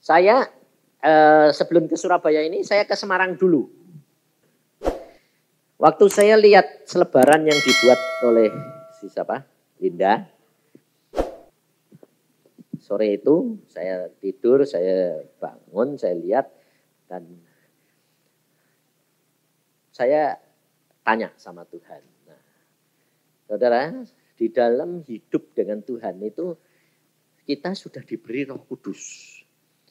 Saya sebelum ke Surabaya ini, saya ke Semarang dulu. Waktu saya lihat selebaran yang dibuat oleh siapa? Linda. Sore itu saya tidur, saya bangun, saya lihat dan saya tanya sama Tuhan. Nah, saudara, di dalam hidup dengan Tuhan itu kita sudah diberi Roh Kudus.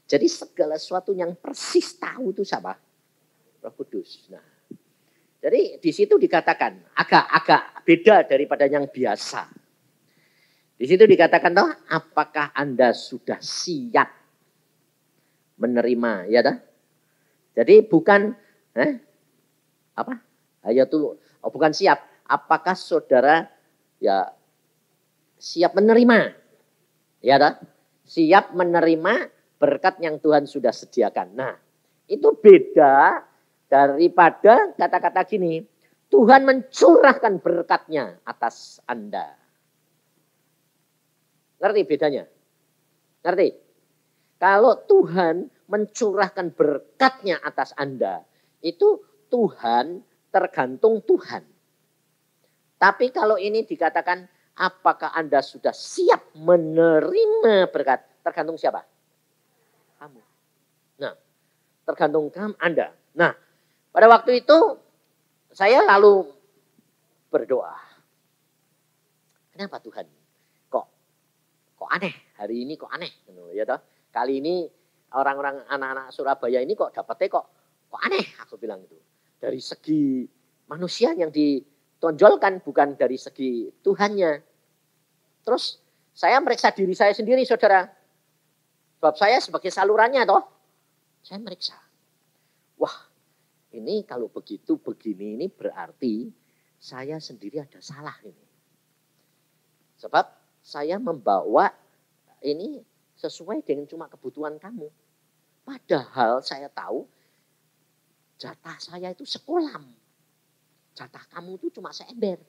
Jadi segala sesuatu yang persis tahu itu siapa? Roh Kudus. Nah, jadi di situ dikatakan agak beda daripada yang biasa. Di situ dikatakan toh, apakah Anda sudah siap menerima, ya toh? Jadi bukan apa? Ayo tuh, bukan siap. Apakah saudara ya siap menerima? Ya toh? Siap menerima berkat yang Tuhan sudah sediakan. Nah, itu beda daripada kata-kata gini, Tuhan mencurahkan berkatnya atas Anda. Ngerti bedanya? Ngerti? Kalau Tuhan mencurahkan berkatnya atas Anda, itu Tuhan tergantung Tuhan. Tapi kalau ini dikatakan, apakah Anda sudah siap menerima berkat? Tergantung siapa? Kamu. Nah, tergantung Anda. Nah, pada waktu itu saya lalu berdoa. Kenapa Tuhan? Kok aneh? Hari ini kok aneh? Ya toh? Kali ini orang-orang anak-anak Surabaya ini kok dapetnya kok aneh? Aku bilang itu. Dari segi manusia yang ditonjolkan, bukan dari segi Tuhannya. Terus saya meriksa diri saya sendiri, saudara. Sebab saya sebagai salurannya toh. Saya meriksa. Wah, ini kalau begitu begini ini berarti saya sendiri ada salah ini. Sebab saya membawa ini sesuai dengan cuma kebutuhan kamu. Padahal saya tahu jatah saya itu sekolam. Jatah kamu itu cuma seember.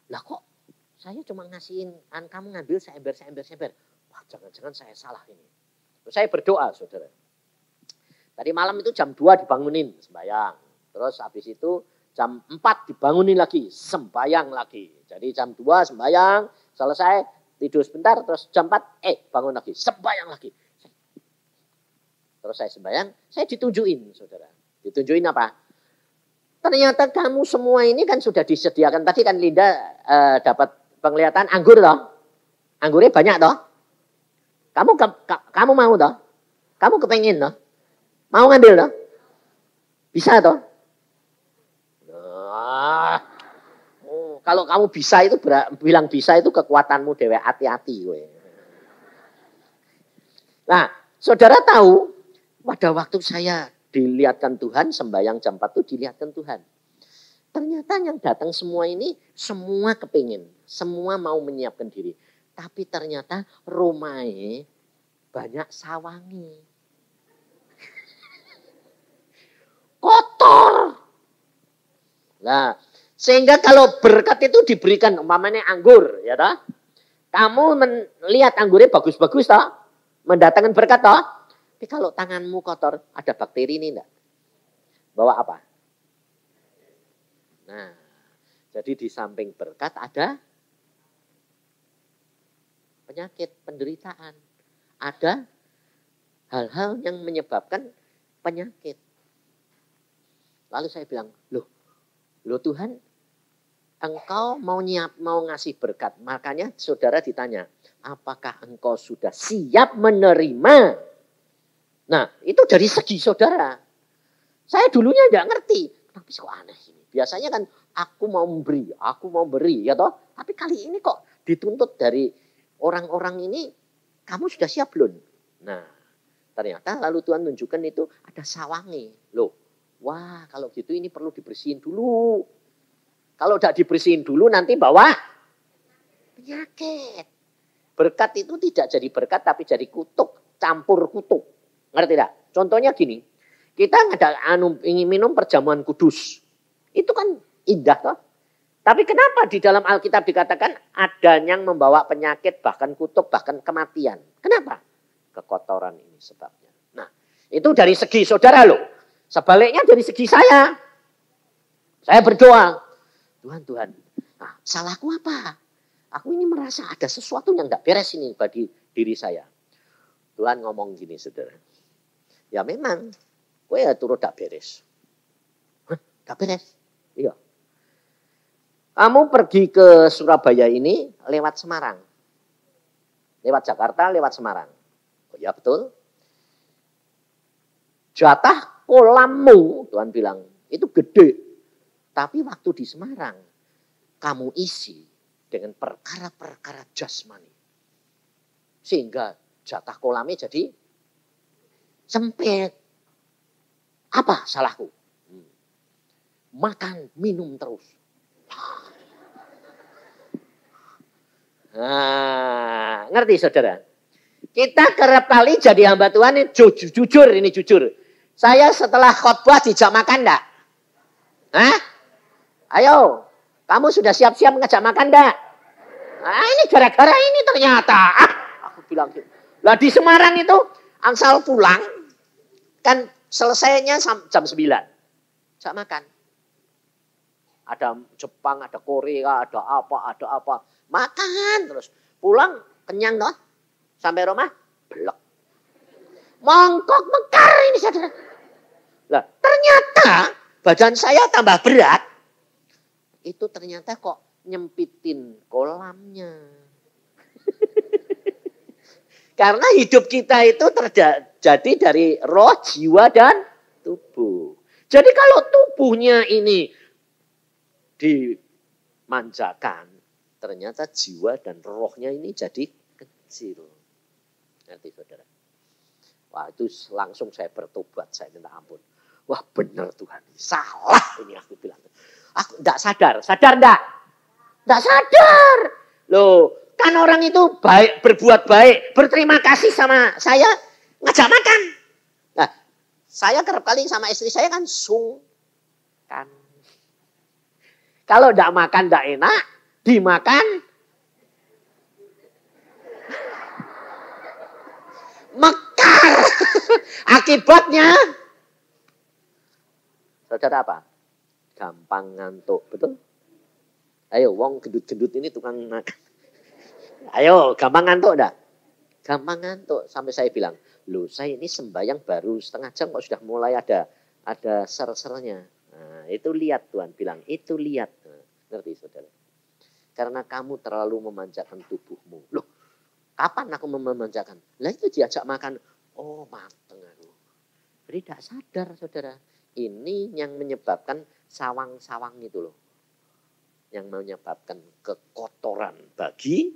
Lah kok saya cuma ngasihin, kamu ngambil seember. Wah, jangan-jangan saya salah ini. Terus saya berdoa, saudara. Tadi malam itu jam 2 dibangunin sembahyang. Terus habis itu jam 4 dibangunin lagi, sembahyang lagi. Jadi jam 2 sembahyang, selesai, tidur sebentar, terus jam 4, bangun lagi, sembahyang lagi. Terus saya sembahyang, saya ditunjukin, saudara. Ditunjukin apa? Ternyata kamu semua ini kan sudah disediakan. Tadi kan Linda dapat penglihatan anggur loh. Anggurnya banyak toh. Kamu mau toh? Kamu kepengen toh? Mau ngambil toh? Bisa toh? Kalau kamu bisa itu bilang bisa itu kekuatanmu dewe, hati-hati gue. Nah, saudara tahu pada waktu saya dilihatkan Tuhan sembahyang jam 4 itu dilihatkan Tuhan. Ternyata yang datang semua ini semua kepingin, semua mau menyiapkan diri. Tapi ternyata rumahnya banyak sawangi. Kotor. Nah, sehingga kalau berkat itu diberikan umpamanya anggur, ya toh? Kamu melihat anggurnya bagus-bagus toh? Mendatangkan berkat toh? Tapi kalau tanganmu kotor, ada bakteri ini enggak? Bawa apa? Nah, jadi di samping berkat ada penyakit, penderitaan. Ada hal-hal yang menyebabkan penyakit. Lalu saya bilang, loh Tuhan, Engkau mau ngasih berkat. Makanya saudara ditanya, apakah engkau sudah siap menerima? Nah, itu dari segi saudara. Saya dulunya enggak ngerti. Tapi kok aneh ini. Biasanya kan aku mau beri, ya toh. Tapi kali ini kok dituntut dari orang-orang ini, kamu sudah siap belum? Nah, ternyata lalu Tuhan tunjukkan itu ada sawangi. Loh, wah kalau gitu ini perlu dibersihin dulu. Kalau tidak dibersihin dulu nanti bawa penyakit. Berkat itu tidak jadi berkat tapi jadi kutuk, campur kutuk. Ngerti tidak? Contohnya gini, kita ingin minum perjamuan kudus. Itu kan indah toh. Tapi kenapa di dalam Alkitab dikatakan ada yang membawa penyakit, bahkan kutuk, bahkan kematian? Kenapa? Kekotoran. kekotoran ini sebabnya. Nah, itu dari segi saudara loh. Sebaliknya dari segi saya. Saya berdoa. Tuhan, nah, salahku apa? Aku ini merasa ada sesuatu yang gak beres ini bagi diri saya. Tuhan ngomong gini, saudara. Ya memang, gue ya turut gak beres. Hah, gak beres? Iya. Kamu pergi ke Surabaya ini lewat Semarang. Lewat Jakarta, lewat Semarang. Oh, ya betul. Jatah kolammu, Tuhan bilang, itu gede. Tapi waktu di Semarang, kamu isi dengan perkara-perkara jasmani. Sehingga jatah kolamnya jadi sempit. Apa salahku? Makan, minum terus. Nah, ngerti saudara? Kita kerap kali jadi hamba Tuhan ini jujur, ini jujur. Saya setelah khotbah dijak makan enggak? Hah? Ayo, kamu sudah siap-siap ngajak makan enggak? Nah, ini gara-gara ini ternyata. Aku bilang gitu. Lah di Semarang itu angsal pulang, kan selesainya jam 9. Jak makan. Ada Jepang, ada Korea, ada apa. Makan terus. Pulang kenyang toh. Sampai rumah blek. Mongkok mekar ini saudara. Lah ternyata badan saya tambah berat. Itu ternyata kok nyempitin kolamnya. Karena hidup kita itu terjadi dari roh, jiwa, dan tubuh. Jadi kalau tubuhnya ini dimanjakan, ternyata jiwa dan rohnya ini jadi kecil. Nanti saudara. Wah itu langsung saya bertobat, saya minta ampun. Wah benar Tuhan, salah ini aku bilang. Aku enggak sadar enggak? Enggak sadar. Loh, kan orang itu baik, berbuat baik, berterima kasih sama saya, ngajak makan. Nah, saya kerap kali sama istri saya kan sungkan. Kalau enggak makan enggak enak, dimakan mekar. Akibatnya saudara apa? Gampang ngantuk, betul? Ayo, wong gendut-gendut ini tukang makan. Ayo, gampang ngantuk enggak? Gampang ngantuk. Sampai saya bilang, loh saya ini sembahyang baru setengah jam kok sudah mulai ada ser-sernya. Nah, itu lihat Tuhan bilang, itu lihat. Nah, ngerti saudara? Karena kamu terlalu memanjakan tubuhmu. Loh, kapan aku memanjakan? Lah itu diajak makan. Oh, mateng aku. Jadi tidak sadar saudara. Ini yang menyebabkan sawang-sawang itu loh. Yang menyebabkan kekotoran bagi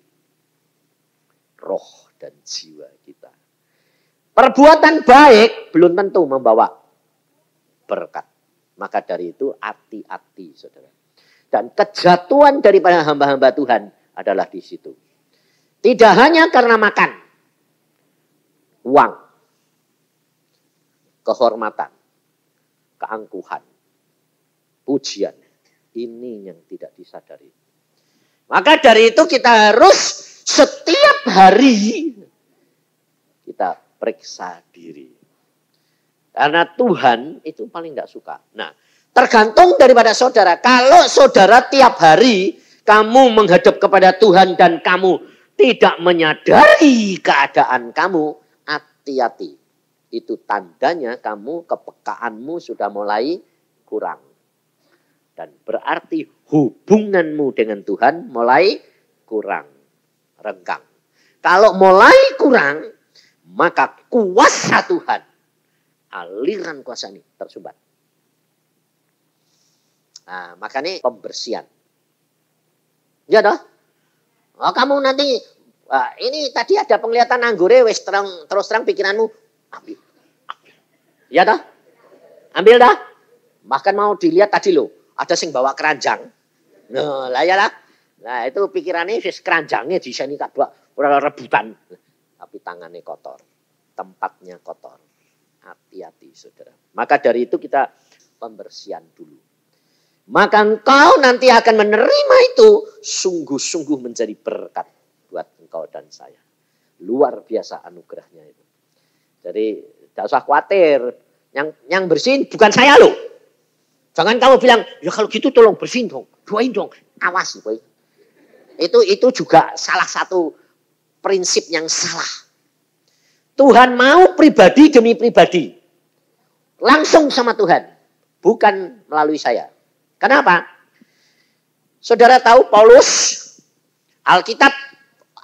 roh dan jiwa kita. Perbuatan baik belum tentu membawa berkat. Maka dari itu hati-hati saudara. Dan kejatuhan daripada hamba-hamba Tuhan adalah di situ. Tidak hanya karena makan, uang, kehormatan, keangkuhan, pujian. Ini yang tidak disadari. Maka dari itu kita harus setiap hari kita periksa diri. Karena Tuhan itu paling tidak suka. Nah, tergantung daripada saudara. Kalau saudara tiap hari kamu menghadap kepada Tuhan dan kamu tidak menyadari keadaan kamu, hati-hati. Itu tandanya kamu kepekaanmu sudah mulai kurang. Dan berarti hubunganmu dengan Tuhan mulai kurang, renggang. Kalau mulai kurang, maka kuasa Tuhan, aliran kuasa ini tersumbat. Nah, makanya pembersihan. Ya dah. Oh, kamu nanti, ini tadi ada penglihatan anggure, wis terus terang pikiranmu, ambil. Ya dah. Ambil dah. Bahkan mau dilihat tadi loh. Ada sing bawa keranjang. Nah, lah ya lah. Nah, itu pikirannya keranjangnya di sini tak bawa rebutan. Tapi tangannya kotor. Tempatnya kotor. Hati-hati saudara. Maka dari itu kita pembersihan dulu. Maka engkau nanti akan menerima itu sungguh-sungguh menjadi berkat buat engkau dan saya. Luar biasa anugerahnya itu. Jadi tidak usah khawatir. Yang bersihin bukan saya loh. Jangan kamu bilang, ya kalau gitu tolong bersihin dong. Doain dong. Awas. Itu juga salah satu prinsip yang salah. Tuhan mau pribadi demi pribadi. Langsung sama Tuhan. Bukan melalui saya. Kenapa? Saudara tahu Paulus, Alkitab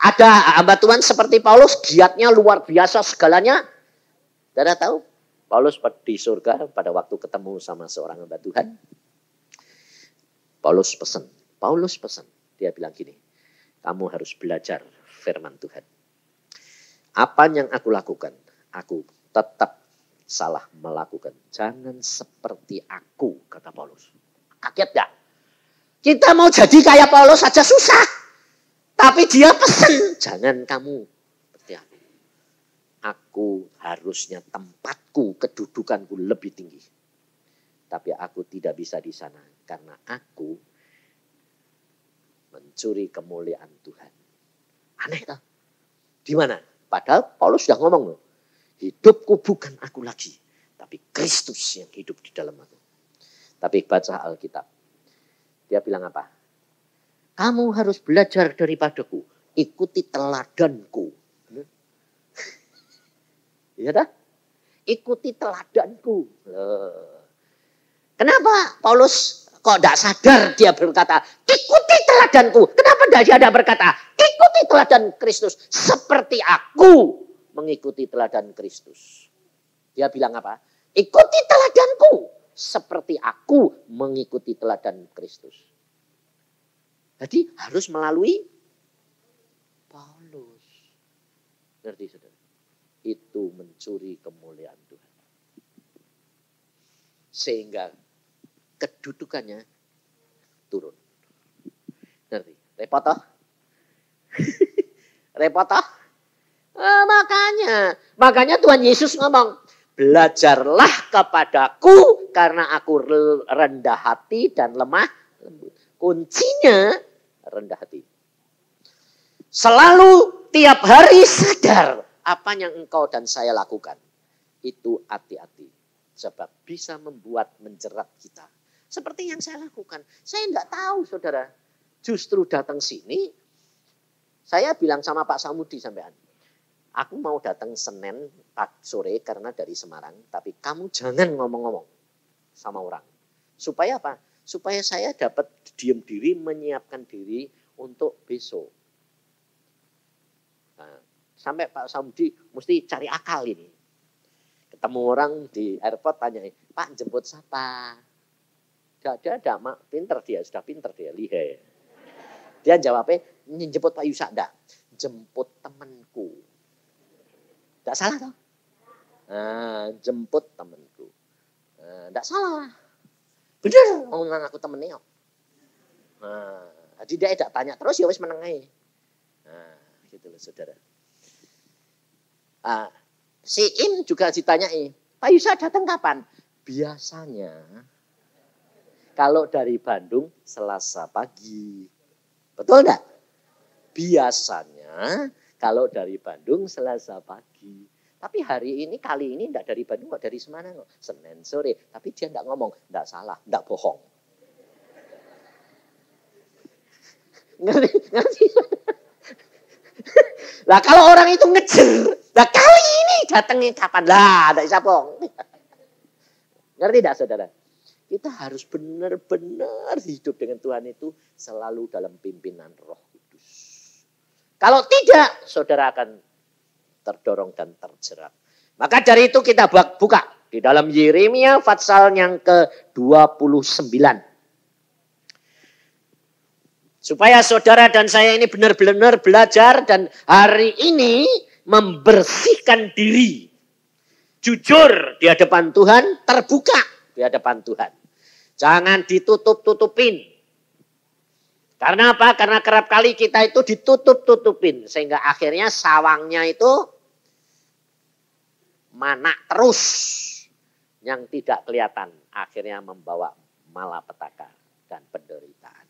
ada hamba Tuhan seperti Paulus, giatnya luar biasa segalanya. Saudara tahu, Paulus di surga pada waktu ketemu sama seorang hamba Tuhan. Paulus pesan. Dia bilang gini, kamu harus belajar firman Tuhan. Apa yang aku lakukan, aku tetap salah melakukan. Jangan seperti aku, kata Paulus. Kaget gak? Kita mau jadi kayak Paulus saja susah. Tapi dia pesan, jangan kamu seperti aku. Aku harusnya tempatku, kedudukanku lebih tinggi. Tapi aku tidak bisa di sana karena aku mencuri kemuliaan Tuhan. Aneh tak? Di mana? Padahal Paulus sudah ngomong loh. Hidupku bukan aku lagi. Tapi Kristus yang hidup di dalam aku. Tapi baca Alkitab. Dia bilang apa? Kamu harus belajar daripadaku. Ikuti teladanku. Iya dah? Ikuti teladanku. Kenapa Paulus kok tidak sadar dia berkata, ikuti teladanku. Kenapa dia tidak berkata, ikuti teladan Kristus. Seperti aku mengikuti teladan Kristus. Dia bilang apa? Ikuti teladanku. Seperti aku mengikuti teladan Kristus. Jadi harus melalui Paulus. Ngerti saudara? Itu mencuri kemuliaan Tuhan. Sehingga kedudukannya turun. Ngerti? Repot toh? Repot toh? Makanya Tuhan Yesus ngomong, belajarlah kepadaku karena aku rendah hati dan lemah lembut. Kuncinya rendah hati. Selalu tiap hari sadar apa yang engkau dan saya lakukan. Itu hati-hati. Sebab bisa membuat menjerat kita. Seperti yang saya lakukan. Saya tidak tahu saudara. Justru datang sini. Saya bilang sama Pak Samudi sampean. Aku mau datang Senin sore karena dari Semarang. Tapi kamu jangan ngomong-ngomong sama orang. Supaya apa? Supaya saya dapat diam diri, menyiapkan diri untuk besok. Nah, sampai Pak Samudi mesti cari akal ini. Ketemu orang di airport tanya, Pak jemput siapa? Tidak, Mak. Pinter dia, sudah pinter dia, lihai. Dia jawabnya, jemput Pak Yusak, enggak. Jemput temanku. Tidak salah toh? Nah, jemput temanku. Tidak salah. Bener, omongan aku temennya. Nah, jadi dia tidak tanya terus ya wis menengai. Nah, gitu loh saudara. Si Im juga ditanyai, Pak Yusa datang kapan? Biasanya kalau dari Bandung Selasa pagi. Betul enggak? Biasanya kalau dari Bandung Selasa pagi. Tapi kali ini enggak dari Bandung, enggak dari Semarang. Senin sore. Tapi dia enggak ngomong, enggak salah, enggak bohong. Ngerti? Lah kalau orang itu ngejer, lah kali ini datangnya kapan? Lah, enggak bisa bohong. Ngerti enggak saudara? Kita harus benar-benar hidup dengan Tuhan itu selalu dalam pimpinan Roh Kudus. Kalau tidak, saudara akan terdorong dan terjerat. Maka dari itu kita buka di dalam Yeremia pasal yang ke-29. Supaya saudara dan saya ini benar-benar belajar dan hari ini membersihkan diri. Jujur di hadapan Tuhan, terbuka di hadapan Tuhan. Jangan ditutup-tutupin. Karena apa? Karena kerap kali kita itu ditutup-tutupin. Sehingga akhirnya sawangnya itu mana terus yang tidak kelihatan. Akhirnya membawa malapetaka dan penderitaan.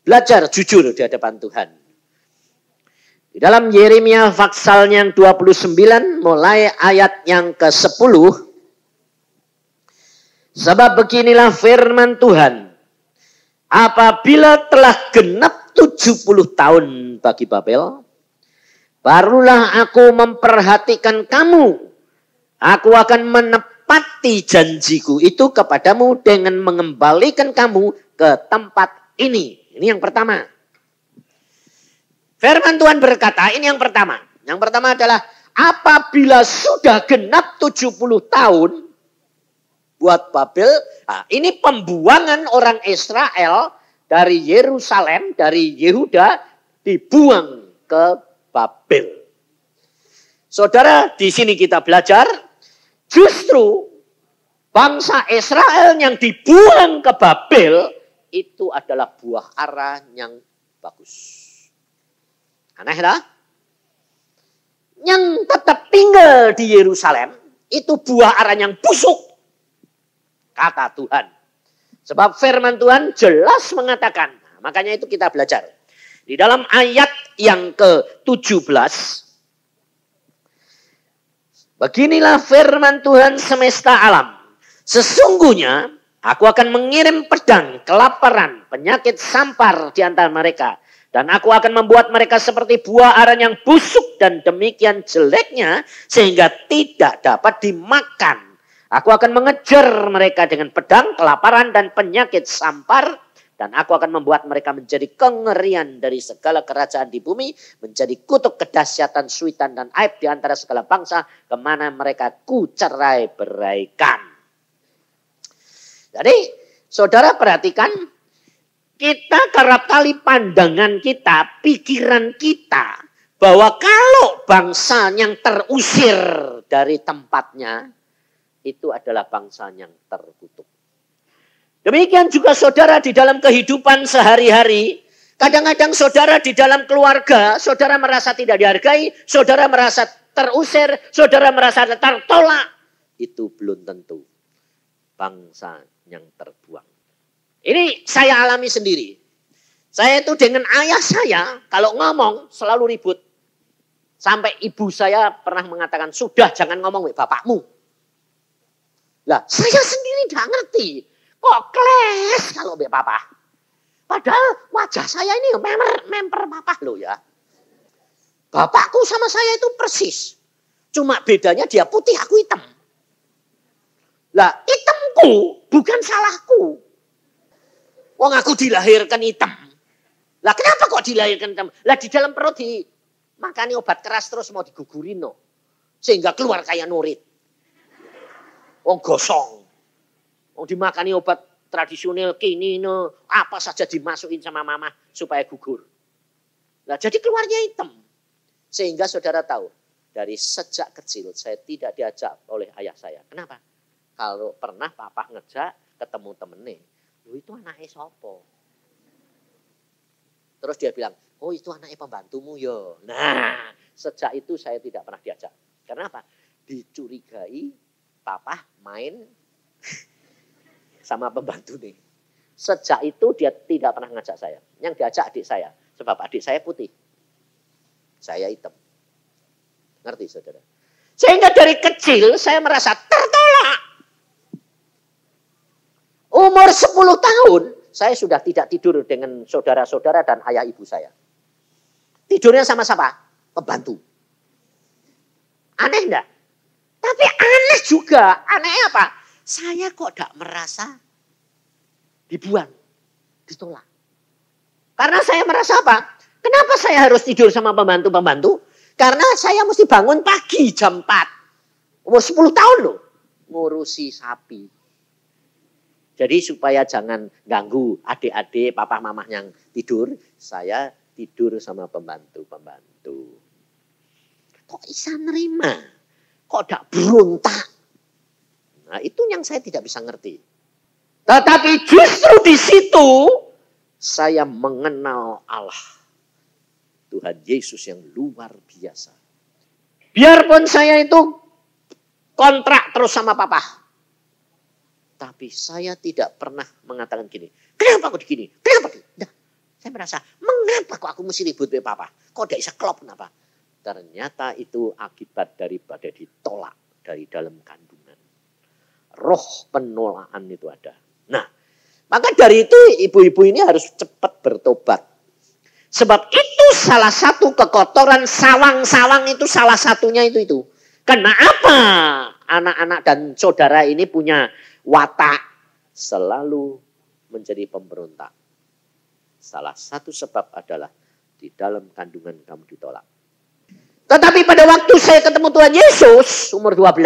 Belajar jujur di hadapan Tuhan. Di dalam Yeremia pasal yang 29 mulai ayat yang ke-10. Sebab beginilah firman Tuhan. Apabila telah genap 70 tahun bagi Babel, barulah aku memperhatikan kamu. Aku akan menepati janjiku itu kepadamu dengan mengembalikan kamu ke tempat ini. Ini yang pertama. Firman Tuhan berkata, ini yang pertama. Yang pertama adalah apabila sudah genap 70 tahun buat Babel. Nah, ini pembuangan orang Israel dari Yerusalem, dari Yehuda dibuang ke Babel. Saudara, di sini kita belajar justru bangsa Israel yang dibuang ke Babel itu adalah buah ara yang bagus. Aneh lah. Yang tetap tinggal di Yerusalem itu buah ara yang busuk. Kata Tuhan. Sebab firman Tuhan jelas mengatakan. Makanya itu kita belajar. Di dalam ayat yang ke-17. Beginilah firman Tuhan semesta alam. Sesungguhnya aku akan mengirim pedang, kelaparan, penyakit sampar di antara mereka. Dan aku akan membuat mereka seperti buah aren yang busuk dan demikian jeleknya sehingga tidak dapat dimakan. Aku akan mengejar mereka dengan pedang, kelaparan dan penyakit sampar. Dan aku akan membuat mereka menjadi kengerian dari segala kerajaan di bumi. Menjadi kutuk kedahsyatan, suitan dan aib di antara segala bangsa. Kemana mereka kucerai beraikan. Jadi saudara perhatikan. Kita kerap kali pandangan kita, pikiran kita. Bahwa kalau bangsa yang terusir dari tempatnya. Itu adalah bangsa yang terkutuk. Demikian juga saudara di dalam kehidupan sehari-hari. Kadang-kadang saudara di dalam keluarga, saudara merasa tidak dihargai, saudara merasa terusir, saudara merasa tertolak. Itu belum tentu bangsa yang terbuang. Ini saya alami sendiri. Saya itu dengan ayah saya, kalau ngomong selalu ribut. Sampai ibu saya pernah mengatakan, sudah jangan ngomong sama bapakmu. Lah saya sendiri tidak ngerti. Kok kles kalau mbak papa. Padahal wajah saya ini memper papa loh ya. Bapakku sama saya itu persis. Cuma bedanya dia putih, aku hitam. Lah hitamku bukan salahku. Wong aku dilahirkan hitam. Lah kenapa kok dilahirkan hitam? Lah di dalam perut makani obat keras terus mau digugurin no. Sehingga keluar kayak nurit. Wong gosong. Wong dimakani obat tradisional kini apa saja dimasukin sama mama supaya gugur. Nah, jadi keluarnya hitam. Sehingga saudara tahu, dari sejak kecil saya tidak diajak oleh ayah saya. Kenapa? Kalau pernah papa ngejak ketemu temennya, "Loh itu anaknya sopo?" Terus dia bilang, "Oh itu anaknya pembantumu yo." Nah, sejak itu saya tidak pernah diajak. Kenapa? Dicurigai papa main sama pembantu nih. Sejak itu dia tidak pernah ngajak saya. Yang diajak adik saya. Sebab adik saya putih. Saya hitam. Ngerti saudara? Sehingga dari kecil saya merasa tertolak. Umur 10 tahun saya sudah tidak tidur dengan saudara-saudara dan ayah ibu saya. Tidurnya sama siapa? Pembantu. Aneh enggak? Tapi aneh juga. Aneh apa? Saya kok tidak merasa dibuang, ditolak. Karena saya merasa apa? Kenapa saya harus tidur sama pembantu-pembantu? Karena saya mesti bangun pagi jam 4. Umur 10 tahun loh. Ngurusi sapi. Jadi supaya jangan ganggu adik-adik, papa mamah yang tidur. Saya tidur sama pembantu-pembantu. Kok bisa nerima? Kok tidak berontak? Nah itu yang saya tidak bisa ngerti. Tetapi justru di situ saya mengenal Allah. Tuhan Yesus yang luar biasa. Biarpun saya itu kontrak terus sama papa. Tapi saya tidak pernah mengatakan gini. Kenapa aku begini? Kenapa begini? Nah, Saya merasa, mengapa kok aku mesti ribut dengan papa? Kok tidak bisa klop kenapa? Ternyata itu akibat daripada ditolak dari dalam kandungan. Roh penolakan itu ada. Nah, maka dari itu ibu-ibu ini harus cepat bertobat. Sebab itu salah satu kekotoran sawang-sawang itu salah satunya itu. Kenapa anak-anak dan saudara ini punya watak selalu menjadi pemberontak? Salah satu sebab adalah di dalam kandungan kamu ditolak. Tetapi pada waktu saya ketemu Tuhan Yesus, umur 12,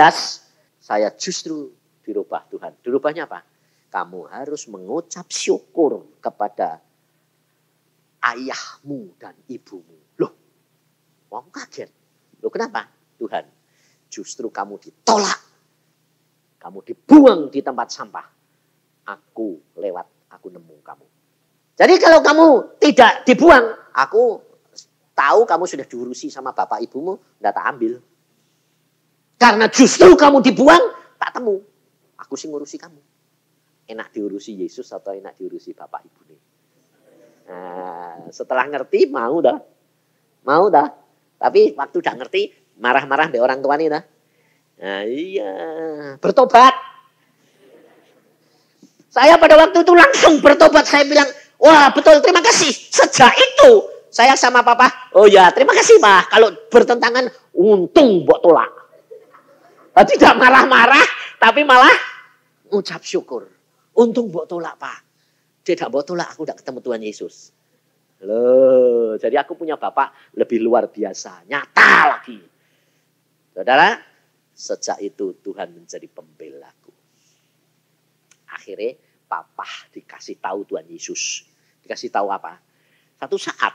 saya justru dirubah Tuhan. Dirubahnya apa? Kamu harus mengucap syukur kepada ayahmu dan ibumu. Loh, kamu kaget. Loh kenapa? Tuhan, justru kamu ditolak. Kamu dibuang di tempat sampah. Aku lewat, aku nemu kamu. Jadi kalau kamu tidak dibuang, aku tahu kamu sudah diurusi sama bapak ibumu, tidak tak ambil. Karena justru kamu dibuang, tak temu. Aku sih ngurusi kamu. Enak diurusi Yesus atau enak diurusi bapak ibu nih. Nah, setelah ngerti mau dah. Mau dah. Tapi waktu udah ngerti, marah-marah be orang tua nih dah. Nah, iya, bertobat. Saya pada waktu itu langsung bertobat. Saya bilang, wah betul terima kasih. Sejak itu saya sama papa, oh ya terima kasih pak. Kalau bertentangan untung buat tolak. Tidak marah-marah tapi malah ucap syukur. Untung buat tolak pak. Tidak buat tolak aku tidak ketemu Tuhan Yesus. Loh, jadi aku punya bapak lebih luar biasa. Nyata lagi. Saudara, sejak itu Tuhan menjadi pembelaku. Akhirnya papa dikasih tahu Tuhan Yesus. Dikasih tahu apa? Satu saat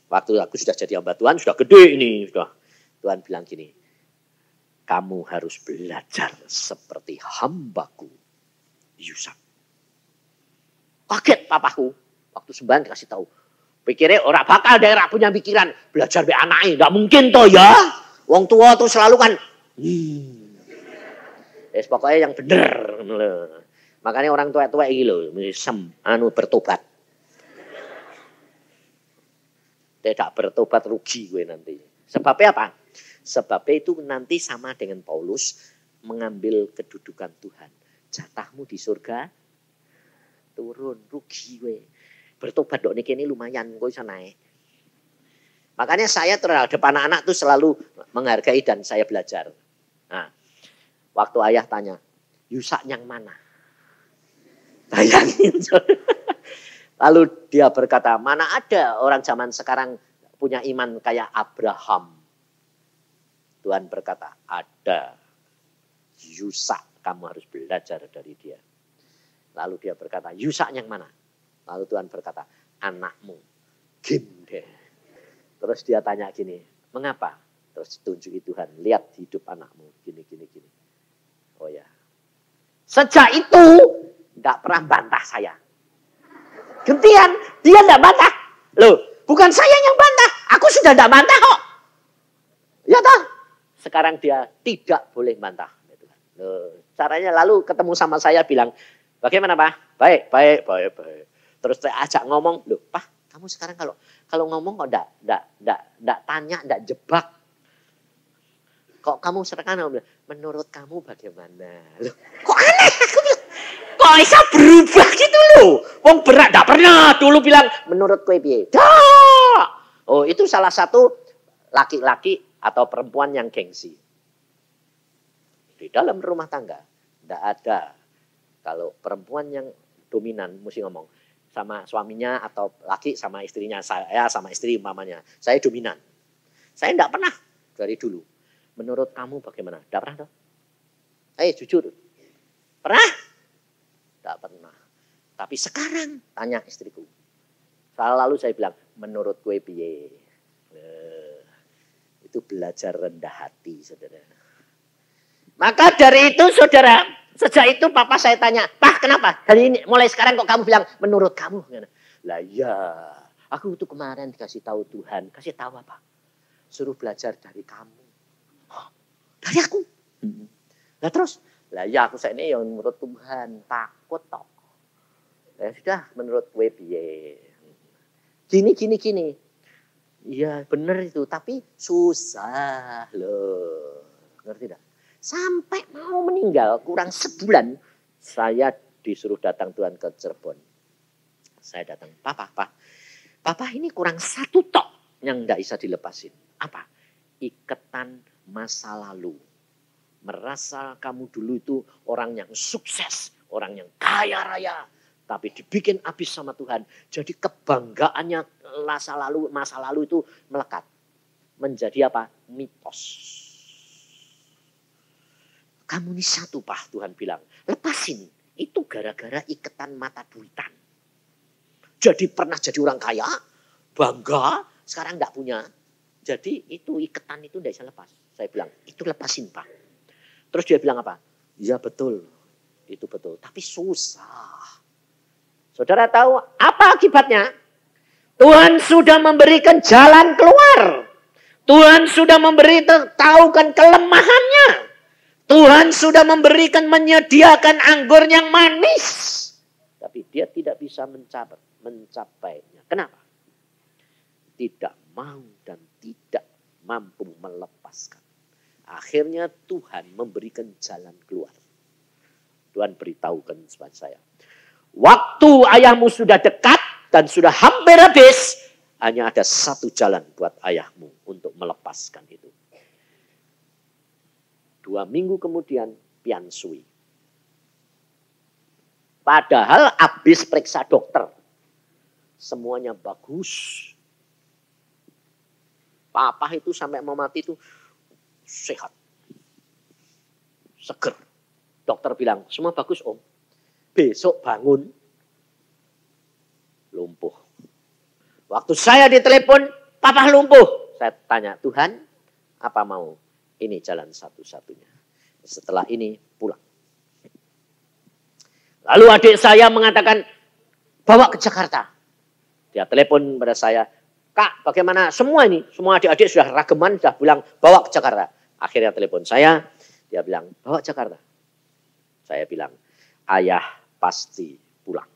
waktu aku sudah jadi hamba Tuhan, sudah gede ini, sudah. Tuhan bilang gini, kamu harus belajar seperti hambaku Yusak. Kaget papaku waktu sembahyang dikasih tahu. Pikirnya orang bakal daerah punya pikiran belajar be anaknya, enggak mungkin toh ya. Wong tua tuh selalu kan pokoknya yang bener. Makanya orang tua-tua ini loh, bertobat. Tidak bertobat rugi gue nanti. Sebabnya apa? Sebabnya itu nanti sama dengan Paulus mengambil kedudukan Tuhan. Jatahmu di surga turun, rugi gue. Bertobat dok ini lumayan, gue bisa naik. Makanya saya terhadap anak-anak tuh selalu menghargai dan saya belajar. Nah, waktu ayah tanya, Yusak yang mana? Bayangin. Lalu dia berkata, mana ada orang zaman sekarang punya iman kayak Abraham. Tuhan berkata, ada. Yusak, kamu harus belajar dari dia. Lalu dia berkata, Yusak yang mana? Lalu Tuhan berkata, anakmu. Gimde. Terus dia tanya gini, mengapa? Terus tunjuki Tuhan, lihat hidup anakmu. Gini. Oh ya. Sejak itu, enggak pernah bantah saya. Gantian, dia enggak bantah. Loh, bukan saya yang bantah. Aku sudah enggak bantah kok. Ya toh? Sekarang dia tidak boleh bantah. Loh, caranya lalu ketemu sama saya bilang, bagaimana Pak? Baik. Terus saya ajak ngomong, loh Pak, kamu sekarang kalau ngomong kok enggak tanya, enggak jebak. Kok kamu sekarang menurut kamu bagaimana? Loh, kok aneh aku bilang. Kok bisa berubah gitu loh. Wong berat enggak pernah dulu bilang menurut kowe piye. Oh, itu salah satu laki-laki atau perempuan yang gengsi. Di dalam rumah tangga enggak ada kalau perempuan yang dominan mesti ngomong sama suaminya atau laki sama istrinya, saya sama istri umpamanya. Saya dominan. Saya enggak pernah dari dulu. Menurut kamu bagaimana? Enggak pernah toh? Jujur. Pernah? Tidak pernah. Tapi sekarang tanya istriku. Lalu saya bilang, menurut kue piye? Itu belajar rendah hati, saudara. Maka dari itu, saudara, sejak itu papa saya tanya, Pak kenapa? Dari ini, mulai sekarang kok kamu bilang, menurut kamu? Lah ya, aku tuh kemarin dikasih tahu Tuhan. Kasih tahu apa? Suruh belajar dari kamu. Dari aku? Lah terus? Lah ya aku ini yang menurut Tuhan takut toh. Ya sudah menurut gue piye. Gini. Iya benar itu, tapi susah loh. Ngerti tidak? Sampai mau meninggal kurang sebulan, saya disuruh datang Tuhan ke Cirebon. Saya datang, Papa ini kurang satu tok yang tidak bisa dilepasin. Apa? Ikatan masa lalu. Merasa kamu dulu itu orang yang sukses, orang yang kaya raya, tapi dibikin habis sama Tuhan. Jadi kebanggaannya masa lalu itu melekat. Menjadi apa? Mitos. Kamu ini satu Pak, Tuhan bilang. Lepasin. Itu gara-gara ikatan mata duitan. Jadi pernah jadi orang kaya, bangga, sekarang enggak punya. Jadi itu ikatan itu enggak bisa lepas. Saya bilang, itu lepasin Pak. Terus dia bilang apa? Ya betul, itu betul. Tapi susah. Saudara tahu apa akibatnya? Tuhan sudah memberikan jalan keluar. Tuhan sudah memberitahukan kelemahannya. Tuhan sudah menyediakan anggur yang manis. Tapi dia tidak bisa mencapainya. Kenapa? Tidak mau dan tidak mampu melepaskan. Akhirnya Tuhan memberikan jalan keluar. Tuhan beritahukan kepada saya. Waktu ayahmu sudah dekat dan sudah hampir habis. Hanya ada satu jalan buat ayahmu untuk melepaskan itu. 2 minggu kemudian piansui. Padahal habis periksa dokter. Semuanya bagus. Papa itu sampai mau mati itu sehat. Seger. Dokter bilang, semua bagus Om. Besok bangun. Lumpuh. Waktu saya ditelepon, Papa lumpuh. Saya tanya, Tuhan apa mau? Ini jalan satu-satunya. Setelah ini pulang. Lalu adik saya mengatakan, bawa ke Jakarta. Dia telepon pada saya, Kak bagaimana semua adik-adik sudah rageman, sudah bilang bawa ke Jakarta. Akhirnya telepon saya, dia bilang bawa ke Jakarta. Saya bilang, ayah pasti pulang.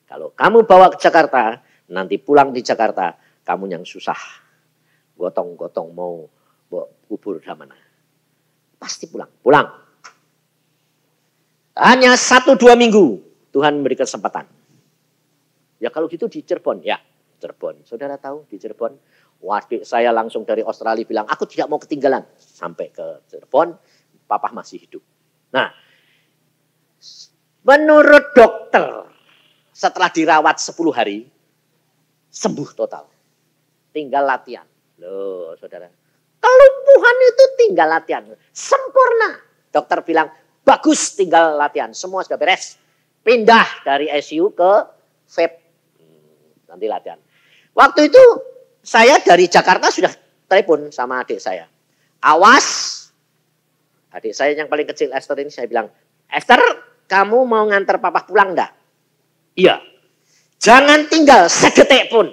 Kalau kamu bawa ke Jakarta, nanti pulang di Jakarta, kamu yang susah. Gotong-gotong mau kubur di mana. Pasti pulang. Hanya 1-2 minggu Tuhan memberi kesempatan. Ya kalau gitu di Cirebon. Ya Cirebon. Saudara tahu di Cirebon. Adik saya langsung dari Australia bilang, aku tidak mau ketinggalan. Sampai ke Cirebon, Papa masih hidup. Nah, menurut dokter, setelah dirawat 10 hari, sembuh total. Tinggal latihan. Loh saudara. Kelumpuhan itu tinggal latihan. Sempurna. Dokter bilang, bagus tinggal latihan. Semua sudah beres. Pindah dari ICU ke VEP. Nanti latihan. Waktu itu saya dari Jakarta sudah telepon sama adik saya. Awas. Adik saya yang paling kecil Esther ini saya bilang, Esther kamu mau nganter Papa pulang enggak? Iya. Jangan tinggal sedetik pun.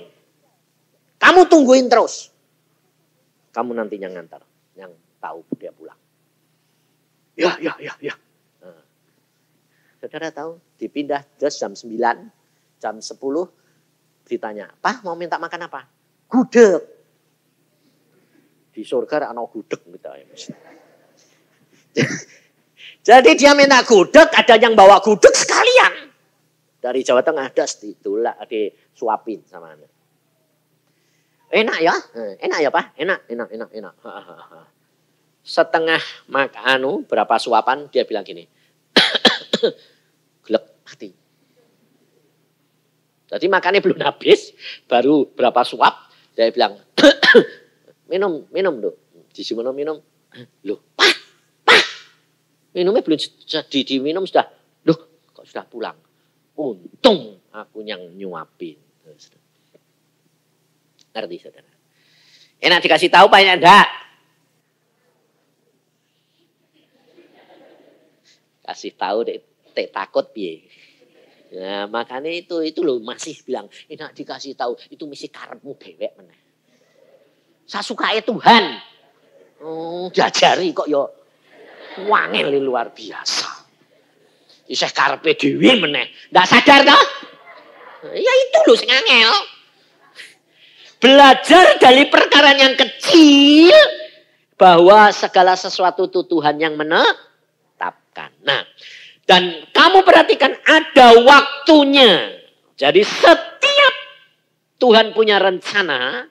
Kamu tungguin terus. Kamu nantinya ngantar. Yang tahu dia pulang. Ya. Nah, saudara tahu, dipindah terus jam 9, jam 10, ditanya, Pak mau minta makan apa? Gudeg. Di surga ada gudeg. Gitu. Jadi dia minta gudeg, ada yang bawa gudeg sekalian. Dari Jawa Tengah, ada itulah, disuapin sama anak. Enak ya Pak, enak. Setengah makan, berapa suapan, dia bilang gini, gelek mati. Jadi makannya belum habis, baru berapa suap, dia bilang, minum dong. Disuruh minum, loh, Pak, minumnya belum jadi diminum sudah, loh, kok sudah pulang. Untung aku yang nyuapin. Ngerti saudara? Enak dikasih tahu Pak, enak enggak? Kasih tahu deh, takut piye. Nah, makanya itu loh masih bilang enak dikasih tahu, itu misi karepmu dewek meneh. Sasukae Tuhan. Diajari kok ya wangel luar biasa. Isih karepe dhewe meneh. Ndak sadar toh? Ya itu loh sing angel. Belajar dari perkara yang kecil bahwa segala sesuatu itu Tuhan yang menetapkan. Nah, dan kamu perhatikan ada waktunya. Jadi setiap Tuhan punya rencana,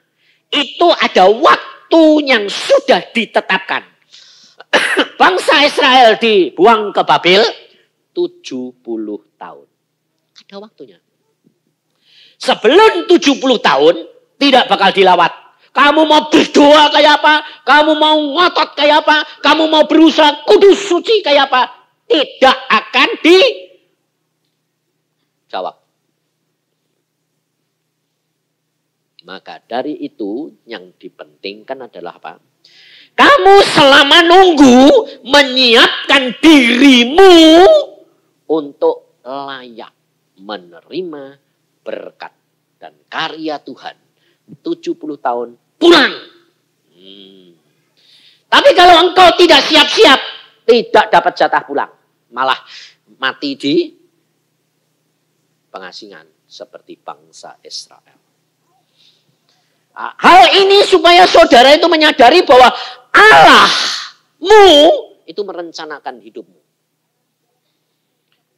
itu ada waktu yang sudah ditetapkan. Bangsa Israel dibuang ke Babel 70 tahun. Ada waktunya. Sebelum 70 tahun tidak bakal dilawat. Kamu mau berdoa kayak apa? Kamu mau ngotot kayak apa? Kamu mau berusaha kudus suci kayak apa? Tidak akan dijawab. Maka dari itu yang dipentingkan adalah apa? Kamu selama nunggu menyiapkan dirimu untuk layak menerima berkat dan karya Tuhan. 70 tahun pulang. Tapi kalau engkau tidak siap-siap, tidak dapat jatah pulang. Malah mati di pengasingan seperti bangsa Israel. Hal ini supaya saudara itu menyadari bahwa Allahmu itu merencanakan hidupmu.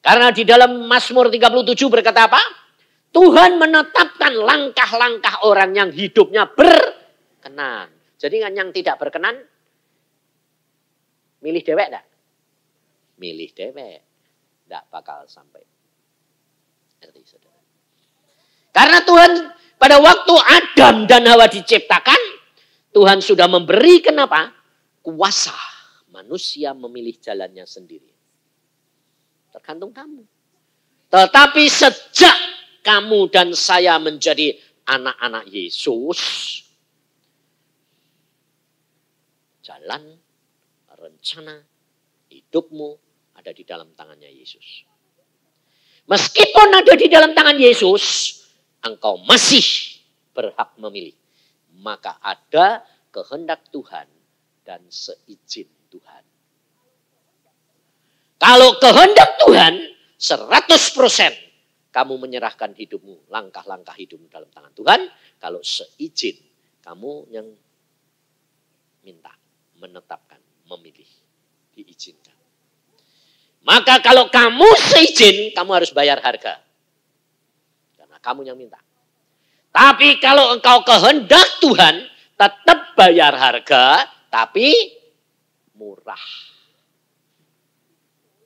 Karena di dalam Mazmur 37 berkata apa? Tuhan menetapkan langkah-langkah orang yang hidupnya berkenan. Jadi yang tidak berkenan, milih dewek enggak? Milih dewek. Enggak bakal sampai. Karena Tuhan pada waktu Adam dan Hawa diciptakan, Tuhan sudah memberi kenapa? Kuasa manusia memilih jalannya sendiri. Tergantung kamu. Tetapi sejak kamu dan saya menjadi anak-anak Yesus, jalan, rencana, hidupmu ada di dalam tangannya Yesus. Meskipun ada di dalam tangan Yesus, engkau masih berhak memilih. Maka ada kehendak Tuhan dan seizin Tuhan. Kalau kehendak Tuhan 100% kamu menyerahkan hidupmu, langkah-langkah hidupmu dalam tangan Tuhan. Kalau seizin kamu yang minta, menetapkan, memilih, diizinkan. Maka kalau kamu seizin, kamu harus bayar harga. Karena kamu yang minta. Tapi kalau engkau kehendak Tuhan, tetap bayar harga, tapi murah.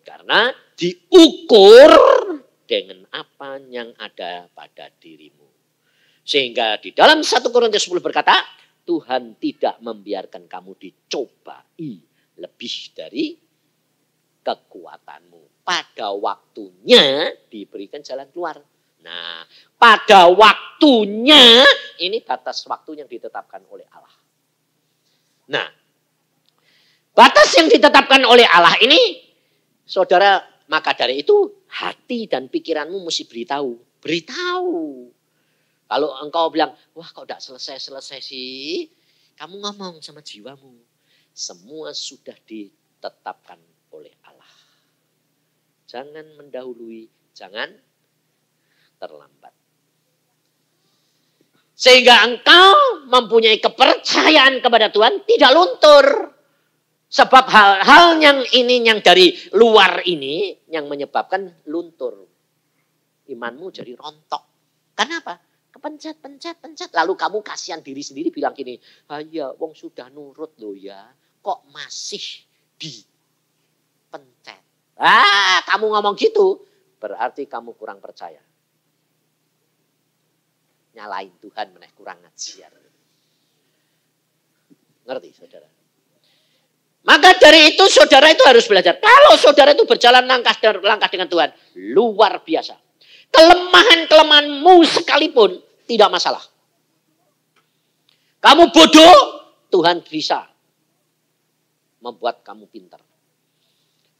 Karena diukur dengan apa yang ada pada dirimu. Sehingga di dalam 1 Korintus 10 berkata, Tuhan tidak membiarkan kamu dicobai lebih dari kekuatanmu. Pada waktunya diberikan jalan keluar. Nah, pada waktunya, ini batas waktu yang ditetapkan oleh Allah. Nah, batas yang ditetapkan oleh Allah ini, saudara, maka dari itu hati dan pikiranmu mesti beritahu. Beritahu. Kalau engkau bilang, wah kok tidak selesai-selesai sih, kamu ngomong sama jiwamu. Semua sudah ditetapkan oleh Allah. Jangan mendahului, jangan terlambat. Sehingga engkau mempunyai kepercayaan kepada Tuhan tidak luntur. Sebab hal-hal yang ini, yang dari luar ini, yang menyebabkan luntur. Imanmu jadi rontok. Kenapa? Kepencet. Lalu kamu kasihan diri sendiri bilang gini, ya wong sudah nurut loh ya. Kok masih dipencet? Kamu ngomong gitu, berarti kamu kurang percaya. Nyalain Tuhan meneh kurang ngajar. Ngerti saudara? Maka dari itu saudara itu harus belajar. Kalau saudara itu berjalan langkah dengan Tuhan, luar biasa. Kelemahan-kelemahanmu sekalipun tidak masalah. Kamu bodoh, Tuhan bisa membuat kamu pintar.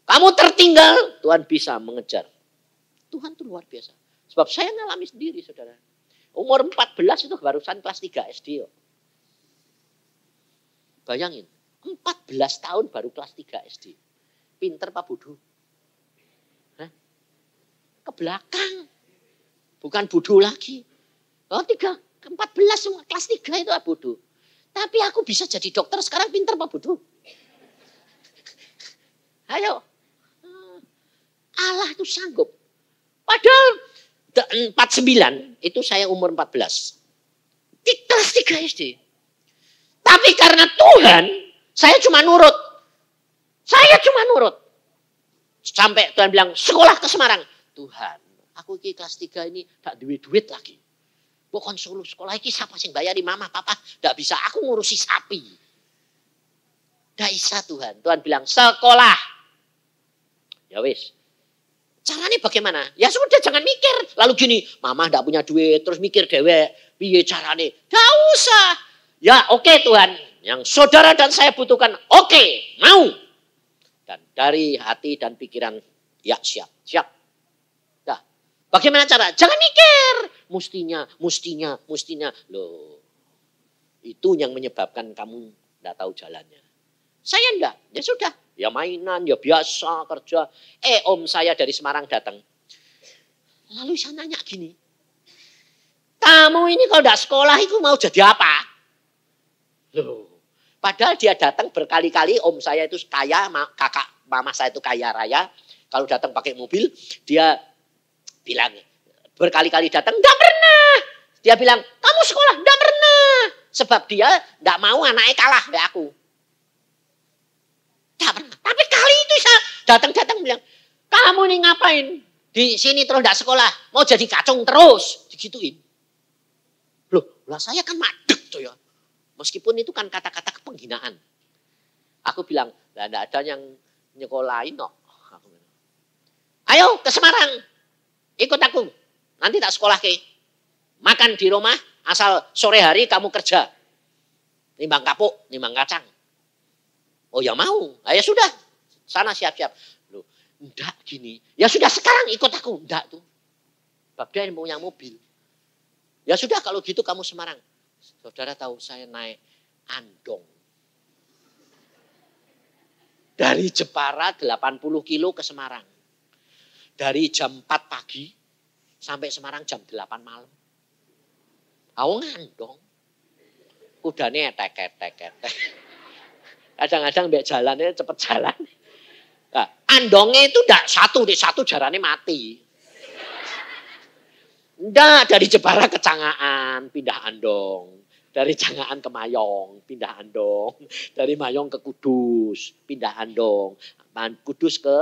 Kamu tertinggal, Tuhan bisa mengejar. Tuhan itu luar biasa. Sebab saya ngalami sendiri, saudara. Umur 14 itu barusan kelas 3 SD. Bayangin, 14 tahun baru kelas 3 SD. Pinter Pak bodoh? Ke belakang. Bukan bodoh lagi. Oh 3. 14 kelas 3 itu bodoh. Tapi aku bisa jadi dokter sekarang pinter apa bodoh? Ayo. Allah itu sanggup. Padahal 49 itu saya umur 14. Di kelas 3 SD. Tapi karena Tuhan, saya cuma nurut. Saya cuma nurut. Sampai Tuhan bilang, sekolah ke Semarang. Tuhan, aku di kelas 3 ini tak duit lagi. Bukan suruh sekolah ini siapa sih bayari mama, papa. Tidak bisa, aku ngurusi sapi. Tidak bisa Tuhan. Tuhan bilang, sekolah. Ya wis. Caranya bagaimana? Ya sudah jangan mikir. Lalu gini, mama tidak punya duit, terus mikir dewek. Piye caranya? Tidak usah. Ya oke Tuhan, yang saudara dan saya butuhkan, oke, mau. Dan dari hati dan pikiran, ya siap. Nah, bagaimana cara? Jangan mikir. Mustinya. Loh, itu yang menyebabkan kamu tidak tahu jalannya. Saya enggak, ya sudah. Ya mainan, ya biasa kerja. Om saya dari Semarang datang. Lalu saya nanya gini. Kamu ini kalau tidak sekolah itu mau jadi apa? Loh, padahal dia datang berkali-kali. Om saya itu kaya, kakak mama saya itu kaya raya. Kalau datang pakai mobil, dia bilang berkali-kali datang, enggak pernah. Dia bilang, kamu sekolah? Enggak pernah. Sebab dia enggak mau anaknya kalah kayak aku. Enggak pernah. Tapi kali itu saya datang bilang, kamu ini ngapain? Di sini terus enggak sekolah. Mau jadi kacung terus. Digituin. Loh, lah saya kan madeg tuh ya. Meskipun itu kan kata-kata penghinaan. Aku bilang, lah enggak ada yang nyekolahin kok. Ayo ke Semarang. Ikut aku. Nanti tak sekolah ke. Makan di rumah, asal sore hari kamu kerja. Nimbang kapuk, nimbang kacang. Oh ya mau. Ya sudah. Sana siap-siap. Loh, enggak gini. Ya sudah sekarang ikut aku. Enggak tuh. Bab dia yang punya mobil. Ya sudah kalau gitu kamu Semarang. Saudara tahu saya naik andong. Dari Jepara 80 kilo ke Semarang. Dari jam 4 pagi sampai Semarang jam 8 malam. Aku ngandong. Kudanya etek. Kadang-kadang mbak jalannya cepet jalan. Nah, andongnya itu enggak satu jalannya mati. Enggak, dari Jepara ke Cangaan, pindah andong. Dari Cangaan ke Mayong, pindah andong. Dari Mayong ke Kudus, pindah andong. Kudus ke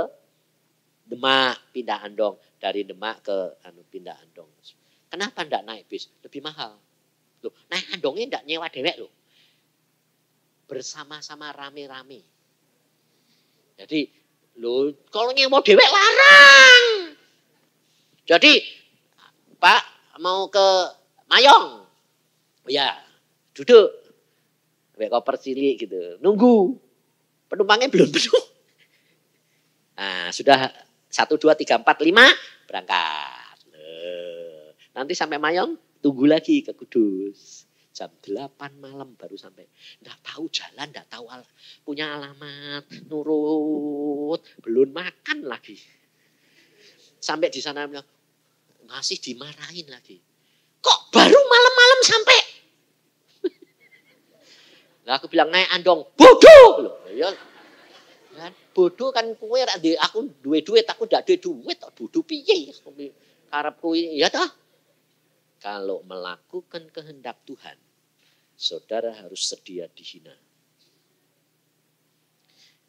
Demak, pindah andong. Dari Demak ke pindah andong. Kenapa enggak naik bis? Lebih mahal. Loh, naik andongnya enggak nyewa dewek loh. Bersama-sama rame-rame. Jadi, loh, kalau nyewa dewek larang. Jadi, Pak mau ke Mayong. Ya, duduk. Sampai koper cilik gitu. Nunggu. Penumpangnya belum penuh. Nah, sudah 1, 2, 3, 4, 5 berangkat. Nanti sampai Mayong tunggu lagi ke Kudus. Jam 8 malam baru sampai. Enggak tahu jalan, enggak tahu punya alamat, nurut, belum makan lagi. Sampai di sana bilang, masih dimarahin lagi. Kok baru malam-malam sampai? Nah, aku bilang naik andong, bodoh. Loh, ya. Bodoh kan kue aku duit, aku ndak duwe duit, bodoh piye? Karepku ya toh. Kalau melakukan kehendak Tuhan, saudara harus sedia dihina.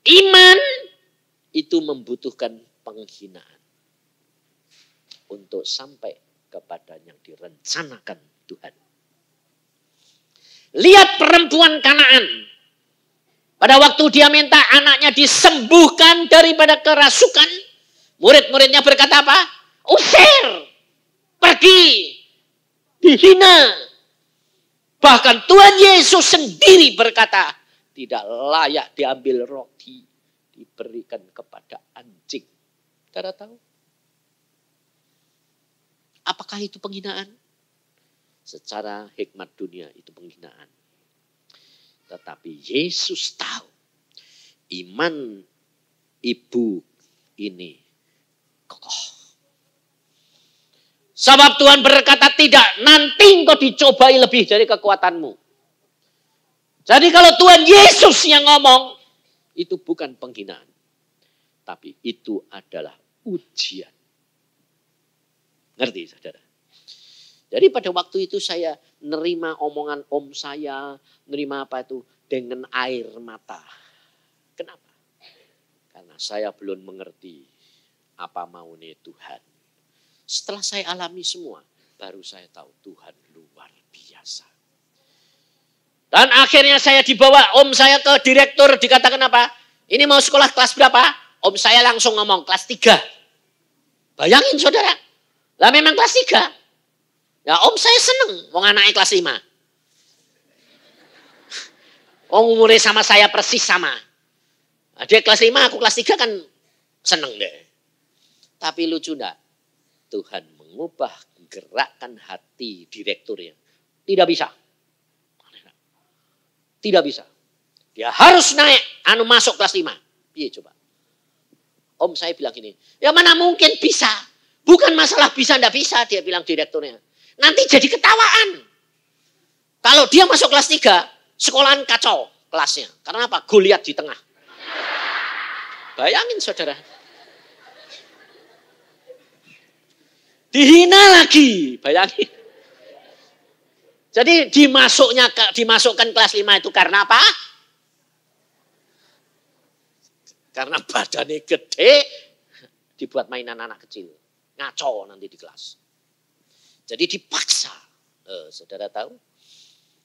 Iman itu membutuhkan penghinaan. Untuk sampai kepada yang direncanakan Tuhan. Lihat perempuan Kanaan. Pada waktu dia minta anaknya disembuhkan daripada kerasukan. Murid-muridnya berkata apa? Usir. Pergi. Dihina. Bahkan Tuhan Yesus sendiri berkata. Tidak layak diambil roti. Diberikan kepada anjing. Saudara tahu? Apakah itu penghinaan? Secara hikmat dunia itu penghinaan. Tetapi Yesus tahu iman ibu ini kokoh. Sebab Tuhan berkata tidak, nanti engkau dicobai lebih dari kekuatanmu. Jadi kalau Tuhan Yesus yang ngomong, itu bukan penghinaan. Tapi itu adalah ujian. Ngerti saudara? Jadi pada waktu itu saya nerima omongan om saya, nerima apa itu dengan air mata. Kenapa? Karena saya belum mengerti apa maunya Tuhan. Setelah saya alami semua, baru saya tahu Tuhan luar biasa. Dan akhirnya saya dibawa om saya ke direktur, dikatakan apa? Ini mau sekolah kelas berapa? Om saya langsung ngomong kelas 3. Bayangin saudara, lah memang kelas 3. Ya om saya seneng, wong anaknya kelas 5. Umurnya sama saya persis sama. Nah, dia kelas 5, aku kelas 3 kan seneng deh. Tapi lucu enggak? Tuhan mengubah gerakan hati direkturnya. Tidak bisa. Tidak bisa. Dia harus naik, masuk kelas 5. Iya coba. Om saya bilang gini, ya mana mungkin bisa. Bukan masalah bisa enggak bisa, dia bilang direkturnya. Nanti jadi ketawaan. Kalau dia masuk kelas 3, sekolahan kacau kelasnya. Karena apa? Goliat di tengah. Bayangin saudara. Dihina lagi, bayangin. Jadi dimasukkan kelas 5 itu karena apa? Karena badannya gede, dibuat mainan anak kecil. Ngaco nanti di kelas. Jadi dipaksa. Saudara tahu?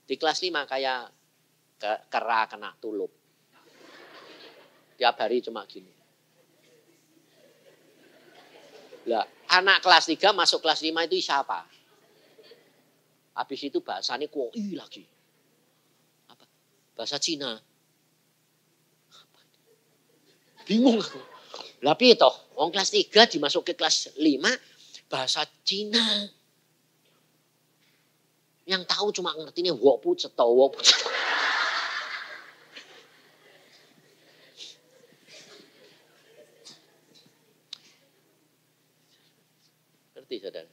Di kelas 5 kayak kera kena tulup. Tiap hari cuma gini. Lah, anak kelas 3 masuk kelas 5 itu siapa? Habis itu bahasanya kuoi lagi. Apa? Bahasa Cina. Apa? Bingung aku. Lah piye toh? Wong kelas 3 dimasuk ke kelas 5 bahasa Cina. Yang tahu cuma ngertinya wopu ceto, wopu ceto. Ngerti saudara?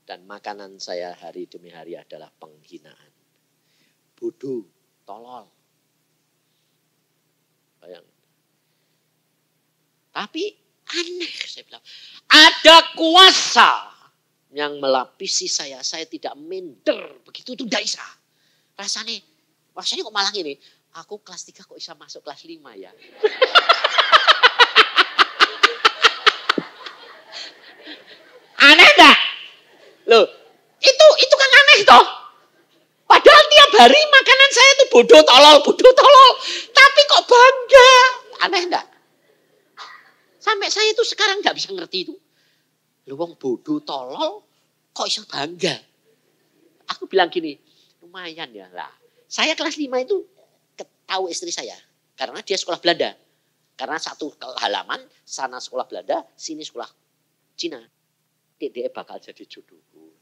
Dan makanan saya hari demi hari adalah penghinaan. Bodoh, tolol. Bayang. Tapi aneh saya bilang. Ada kuasa yang melapisi saya tidak minder. Begitu itu tidak bisa. Rasanya kok malah gini. Aku kelas 3 kok bisa masuk kelas 5 ya. Aneh enggak? Loh, itu kan aneh toh. Padahal tiap hari makanan saya itu bodoh tolol. Tapi kok bangga. Aneh enggak? Sampai saya itu sekarang enggak bisa ngerti itu. Lu wong bodoh tolol kok bisa bangga. Aku bilang gini, lumayan ya lah. Saya kelas 5 itu tahu istri saya. Karena dia sekolah Belanda. Karena satu halaman, sana sekolah Belanda, sini sekolah Cina. Dia bakal jadi jodohku.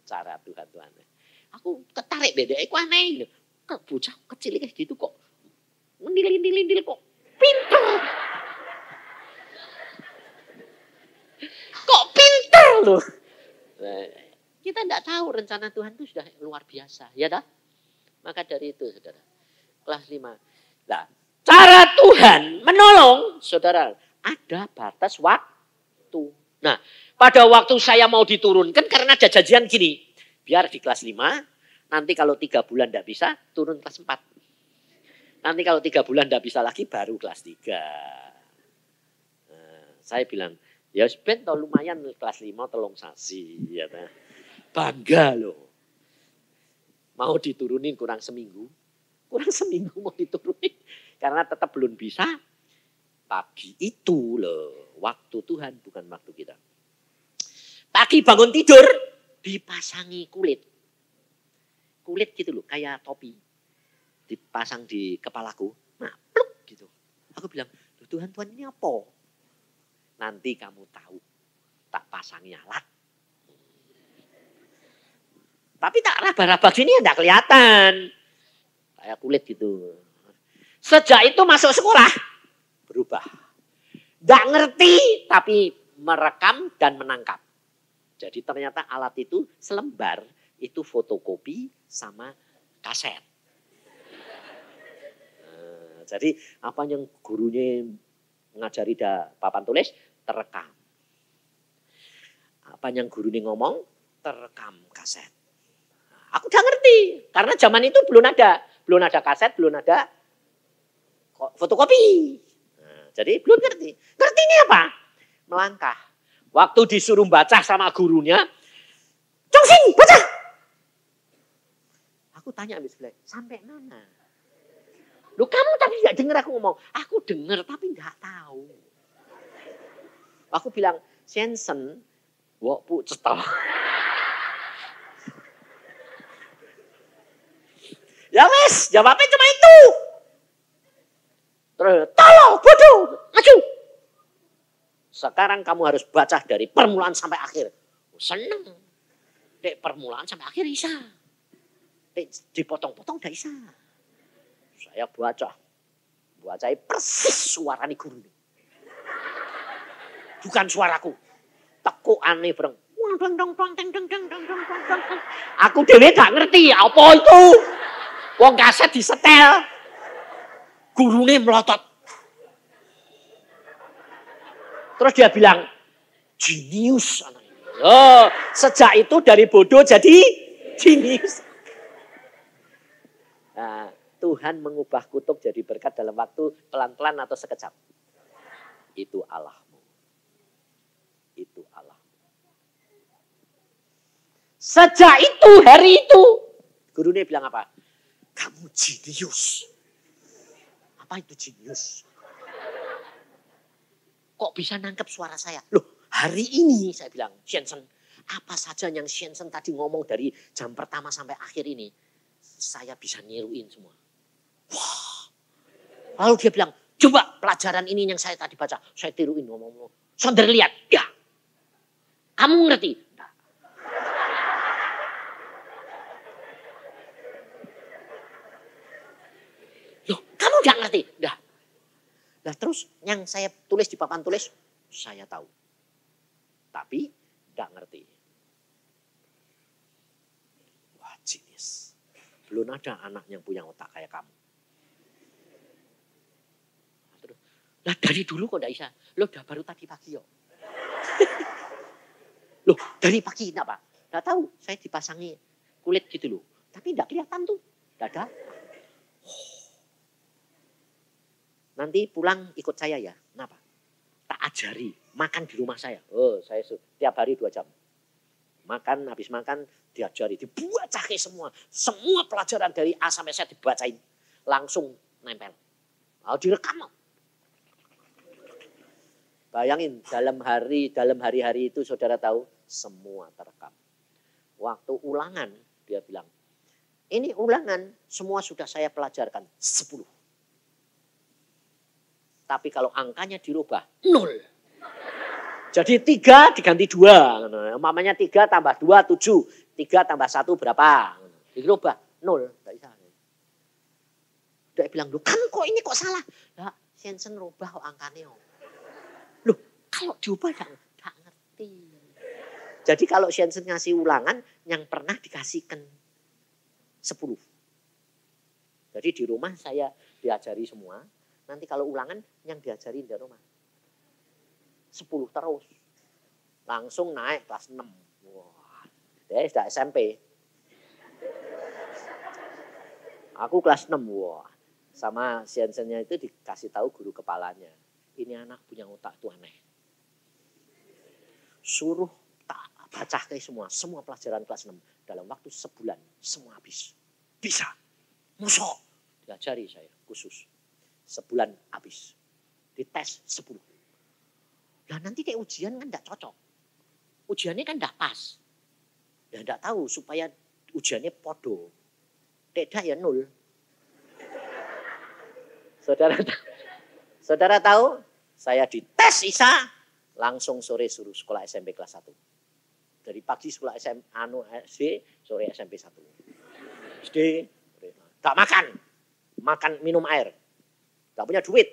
Cara Tuhan. Aku tertarik beda. Aku aneh. Kok bocah kecil kayak gitu kok. Mendil kok. Pinter. Kok pinter loh. Kita tidak tahu rencana Tuhan itu sudah luar biasa. Ya dah. Maka dari itu saudara. Kelas 5. Nah, cara Tuhan menolong saudara. Ada batas waktu. Nah, pada waktu saya mau diturunkan karena ada janjian gini. Biar di kelas 5, nanti kalau 3 bulan tidak bisa, turun kelas 4. Nanti kalau 3 bulan tidak bisa lagi, baru kelas 3. Nah, saya bilang, ya ben toh lumayan kelas 5 tolong sasi. Ya, bangga loh. Mau diturunin kurang seminggu. Kurang seminggu mau diturunin. Karena tetap belum bisa. Pagi itu loh. Waktu Tuhan bukan waktu kita. Pagi bangun tidur, dipasangi kulit. Kulit gitu loh, kayak topi. Dipasang di kepalaku. Nah, pluk gitu. Aku bilang, Tuhan ini apa? Nanti kamu tahu. Tak pasangi alat. Tapi tak raba-raba gini ya enggak kelihatan. Kayak kulit gitu. Sejak itu masuk sekolah, berubah. Enggak ngerti, tapi merekam dan menangkap. Jadi ternyata alat itu selembar itu fotokopi sama kaset. Jadi apa yang gurunya ngajari papan tulis terekam. Apa yang gurunya ngomong terekam kaset. Aku udah ngerti karena zaman itu belum ada kaset, belum ada fotokopi. Jadi belum ngerti. Ngerti ini apa? Melangkah. Waktu disuruh baca sama gurunya, Congsin baca. Aku tanya habis belajar, sampai mana? Loh kamu tadi gak dengar aku ngomong. Aku dengar tapi gak tahu. Aku bilang, Shensen, wok pu cetel. Ya wes, jawabnya cuma itu. Terus, tolong bodoh, maju. Sekarang kamu harus baca dari permulaan sampai akhir. Seneng. Dek permulaan sampai akhir bisa. Dek dipotong-potong gak bisa. Saya baca persis suara nih guru. Bukan suaraku. Tekuk aneh bareng. Aku dewe gak ngerti apa itu. Wong kaset disetel. Gurune melotot. Terus dia bilang, jenius. Oh, sejak itu dari bodoh jadi jenius. Nah, Tuhan mengubah kutuk jadi berkat dalam waktu pelan-pelan atau sekejap. Itu Allahmu. Itu Allahmu. Sejak itu, hari itu. Gurunya bilang apa? Kamu jenius. Apa itu jenius? Kok bisa nangkep suara saya? Loh, hari ini saya bilang, Shensen, apa saja yang Shensen tadi ngomong dari jam pertama sampai akhir ini, saya bisa niruin semua. Wah. Lalu dia bilang, coba pelajaran ini yang saya tadi baca, saya tiruin ngomong-ngomong. Saudara lihat, ya. Kamu ngerti? Nah. Loh, kamu gak ngerti? Nah. Nah terus yang saya tulis di papan tulis, saya tahu. Tapi gak ngerti. Wah, jenius. Belum ada anak yang punya otak kayak kamu. Lah dari dulu kok gak bisa? Loh udah baru tadi pagi yo. Loh dari pagi kenapa? Gak tahu, saya dipasangi kulit gitu loh. Tapi gak kelihatan tuh. Gak ada. Nanti pulang ikut saya ya. Kenapa? Tak ajari. Makan di rumah saya. Oh saya tiap hari 2 jam. Makan, habis makan diajari. Dibacain semua. Semua pelajaran dari A sampai Z dibacain. Langsung nempel. Oh, direkam. Bayangin dalam hari-hari itu saudara tahu semua terekam. Waktu ulangan dia bilang, ini ulangan semua sudah saya pelajarkan 10. Tapi kalau angkanya dirubah 0. Jadi 3 diganti 2. Umpamanya 3 tambah 2 7. 3 tambah 1 berapa? Dirubah 0. Dia bilang, loh kan kok ini kok salah? Lah, Shensen rubah kok angkanya. Loh, kalau diubah gak ngerti. Jadi kalau Shensen ngasih ulangan, yang pernah dikasihkan 10. Jadi di rumah saya diajari semua. Nanti kalau ulangan, yang diajarin di rumah 10 terus. Langsung naik kelas 6. Wah, dia sudah SMP. Aku kelas 6. Wah, sama Shensennya itu dikasih tahu guru kepalanya. Ini anak punya otak tuh aneh. Suruh tak baca kayak semua pelajaran kelas 6. Dalam waktu sebulan, semua habis. Bisa. Musok. Diajari saya khusus. Sebulan habis. Dites 10. Nah nanti kayak ujian kan gak cocok. Ujiannya kan gak pas. Ya gak tahu supaya ujiannya podo. Tidak ya 0. Saudara tahu? Saya dites ISA, langsung sore suruh sekolah SMP kelas 1. Dari pagi sekolah SD, sore SMP 1. SD, gak makan minum air. Gak punya duit.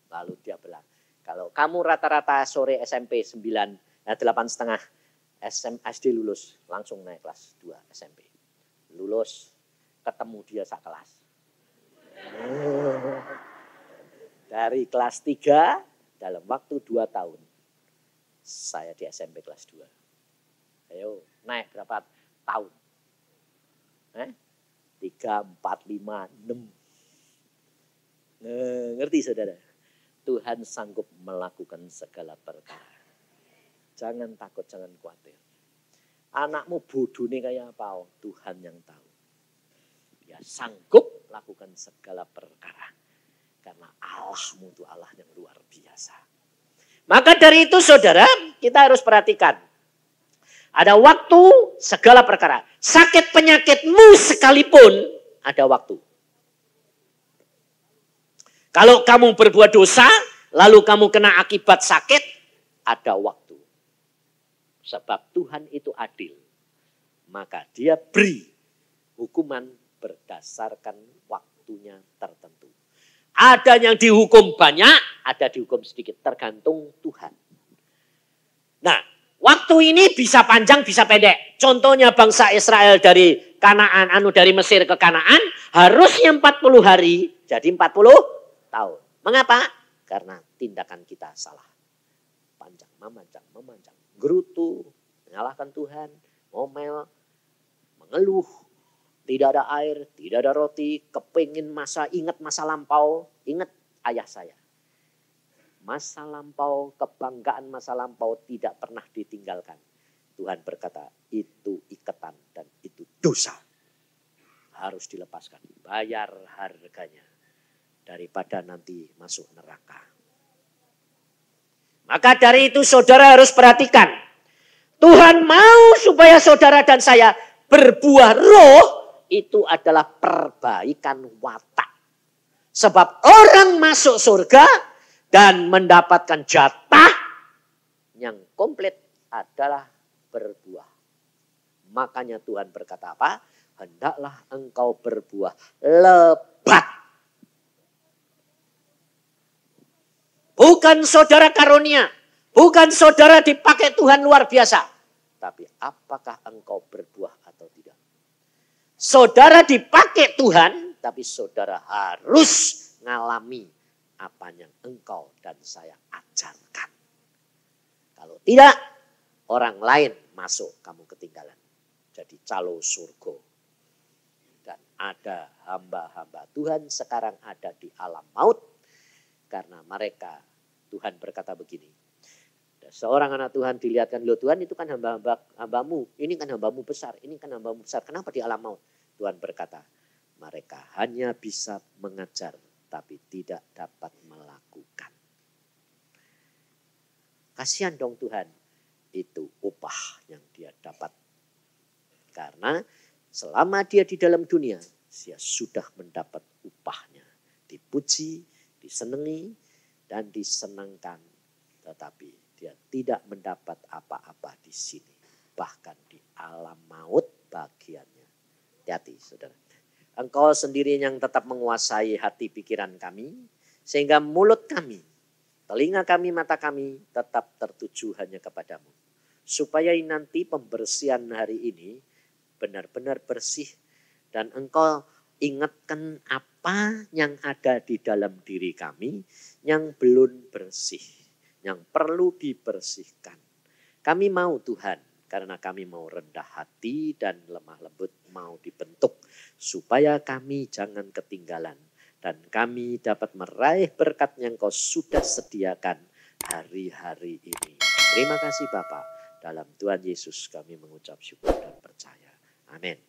Lalu dia bilang, kalau kamu rata-rata sore SMP 9, 8,5 SD lulus, langsung naik kelas 2 SMP. Lulus, ketemu dia sekelas. Dari kelas 3 dalam waktu 2 tahun. Saya di SMP kelas 2. Ayo, naik berapa tahun? 3, 4, 5, 6. Ngerti saudara? Tuhan sanggup melakukan segala perkara. Jangan takut, jangan khawatir. Anakmu bodoh nih kayak apa? Tuhan yang tahu. Dia sanggup lakukan segala perkara. Karena Allahmu itu Allah yang luar biasa. Maka dari itu saudara, kita harus perhatikan. Ada waktu segala perkara. Sakit penyakitmu sekalipun ada waktu. Kalau kamu berbuat dosa, lalu kamu kena akibat sakit, ada waktu. Sebab Tuhan itu adil. Maka dia beri hukuman berdasarkan waktunya tertentu. Ada yang dihukum banyak, ada dihukum sedikit. Tergantung Tuhan. Nah, waktu ini bisa panjang, bisa pendek. Contohnya bangsa Israel dari Kanaan, dari Mesir ke Kanaan, harusnya 40 hari, jadi 40 tahun. Mengapa? Karena tindakan kita salah. Panjang, memanjang. Gerutu, menyalahkan Tuhan, ngomel, mengeluh, tidak ada air, tidak ada roti, kepingin ingat masa lampau, ingat ayah saya. Masa lampau, kebanggaan masa lampau tidak pernah ditinggalkan. Tuhan berkata, itu ikatan dan itu dosa. Harus dilepaskan, bayar harganya. Daripada nanti masuk neraka. Maka dari itu saudara harus perhatikan. Tuhan mau supaya saudara dan saya berbuah roh, itu adalah perbaikan watak. Sebab orang masuk surga dan mendapatkan jatah yang komplit adalah berbuah. Makanya Tuhan berkata apa? Hendaklah engkau berbuah lebat. Bukan saudara karunia. Bukan saudara dipakai Tuhan luar biasa. Tapi apakah engkau berbuah atau tidak? Saudara dipakai Tuhan. Tapi saudara harus ngalami apa yang engkau dan saya ajarkan. Kalau tidak, orang lain masuk, kamu ketinggalan. Jadi calo surga. Dan ada hamba-hamba Tuhan sekarang ada di alam maut. Karena mereka, Tuhan berkata begini. Seorang anak Tuhan dilihatkan, loh Tuhan itu kan hambamu. Ini kan hambamu besar, ini kan hambamu besar. Kenapa di alam maut? Tuhan berkata, mereka hanya bisa mengajar, tapi tidak dapat melakukan. Kasihan dong Tuhan, itu upah yang dia dapat. Karena selama dia di dalam dunia, dia sudah mendapat upahnya. Dipuji, disenangi, dan disenangkan. Tetapi dia tidak mendapat apa-apa di sini. Bahkan di alam maut bagiannya. Hati-hati saudara. Engkau sendiri yang tetap menguasai hati pikiran kami. Sehingga mulut kami, telinga kami, mata kami tetap tertuju hanya kepadamu. Supaya nanti pembersihan hari ini benar-benar bersih. Dan engkau ingatkan apa yang ada di dalam diri kami yang belum bersih. Yang perlu dibersihkan. Kami mau Tuhan. Karena kami mau rendah hati dan lemah lembut mau dibentuk. Supaya kami jangan ketinggalan. Dan kami dapat meraih berkat yang kau sudah sediakan hari-hari ini. Terima kasih Bapa. Dalam Tuhan Yesus kami mengucap syukur dan percaya. Amin.